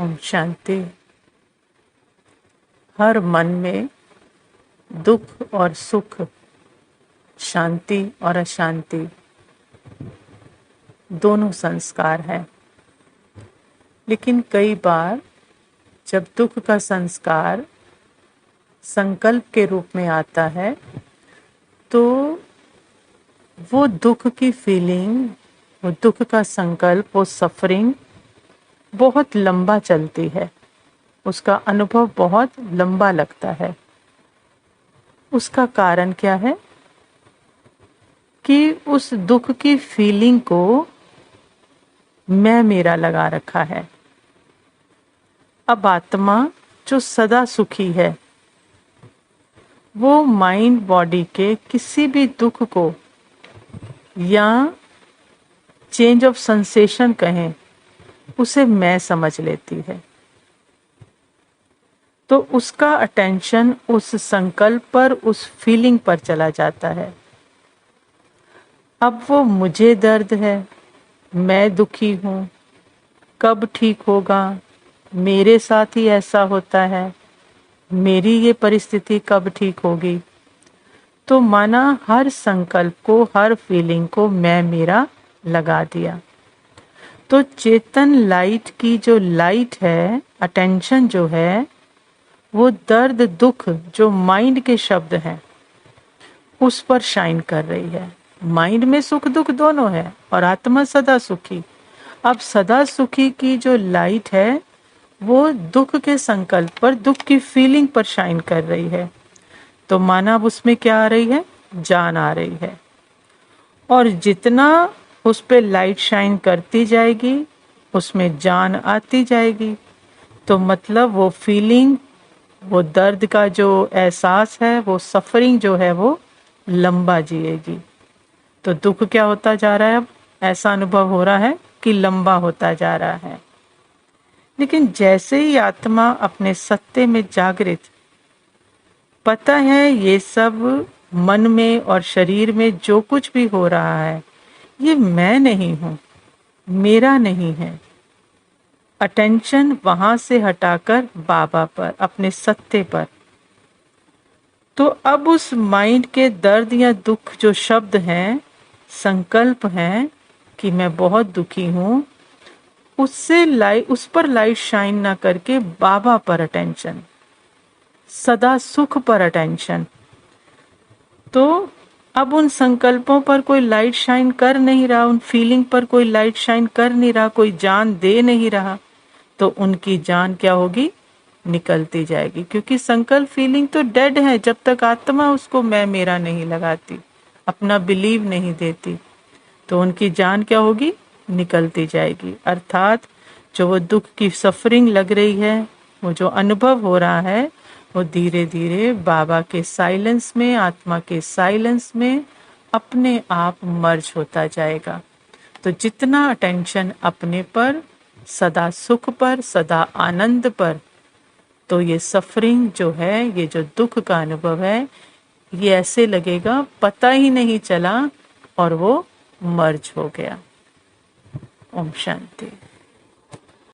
ओम शांति। हर मन में दुख और सुख, शांति और अशांति दोनों संस्कार हैं। लेकिन कई बार जब दुख का संस्कार संकल्प के रूप में आता है तो वो दुख की फीलिंग, वो दुख का संकल्प, वो सफरिंग बहुत लंबा चलती है। उसका अनुभव बहुत लंबा लगता है। उसका कारण क्या है कि उस दुख की फीलिंग को मैं मेरा लगा रखा है। अब आत्मा जो सदा सुखी है वो माइंड बॉडी के किसी भी दुख को या चेंज ऑफ सेंसेशन कहें, उसे मैं समझ लेती है। तो उसका अटेंशन उस संकल्प पर, उस फीलिंग पर चला जाता है। अब वो मुझे दर्द है, मैं दुखी हूँ, कब ठीक होगा, मेरे साथ ही ऐसा होता है, मेरी ये परिस्थिति कब ठीक होगी। तो माना हर संकल्प को, हर फीलिंग को मैं मेरा लगा दिया। तो चेतन लाइट की जो लाइट है, अटेंशन जो है, वो दर्द दुख जो माइंड के शब्द हैं उस पर शाइन कर रही है। माइंड में सुख दुख दोनों है और आत्मा सदा सुखी। अब सदा सुखी की जो लाइट है वो दुख के संकल्प पर, दुख की फीलिंग पर शाइन कर रही है। तो माना अब उसमें क्या आ रही है, जान आ रही है। और जितना उस पे लाइट शाइन करती जाएगी उसमें जान आती जाएगी। तो मतलब वो फीलिंग, वो दर्द का जो एहसास है, वो सफरिंग जो है वो लंबा जिएगी। तो दुख क्या होता जा रहा है, अब ऐसा अनुभव हो रहा है कि लंबा होता जा रहा है। लेकिन जैसे ही आत्मा अपने सत्य में जागृत, पता है ये सब मन में और शरीर में जो कुछ भी हो रहा है ये मैं नहीं हूं, मेरा नहीं है। अटेंशन वहां से हटाकर बाबा पर, अपने सत्य पर। तो अब उस माइंड के दर्द या दुख जो शब्द हैं, संकल्प हैं कि मैं बहुत दुखी हूं, उससे लाइट, उस पर लाइट शाइन ना करके बाबा पर अटेंशन, सदा सुख पर अटेंशन। तो अब उन संकल्पों पर कोई लाइट शाइन कर नहीं रहा, उन फीलिंग पर कोई लाइट शाइन कर नहीं रहा, कोई जान दे नहीं रहा। तो उनकी जान क्या होगी, निकलती जाएगी। क्योंकि संकल्प फीलिंग तो डेड है जब तक आत्मा उसको मैं मेरा नहीं लगाती, अपना बिलीव नहीं देती। तो उनकी जान क्या होगी, निकलती जाएगी। अर्थात जो वो दुख की सफरिंग लग रही है, वो जो अनुभव हो रहा है, वो धीरे धीरे बाबा के साइलेंस में, आत्मा के साइलेंस में अपने आप मर्ज होता जाएगा। तो जितना अटेंशन अपने पर, सदा सुख पर, सदा आनंद पर, तो ये सफरिंग जो है, ये जो दुख का अनुभव है, ये ऐसे लगेगा पता ही नहीं चला और वो मर्ज हो गया। ओम शांति।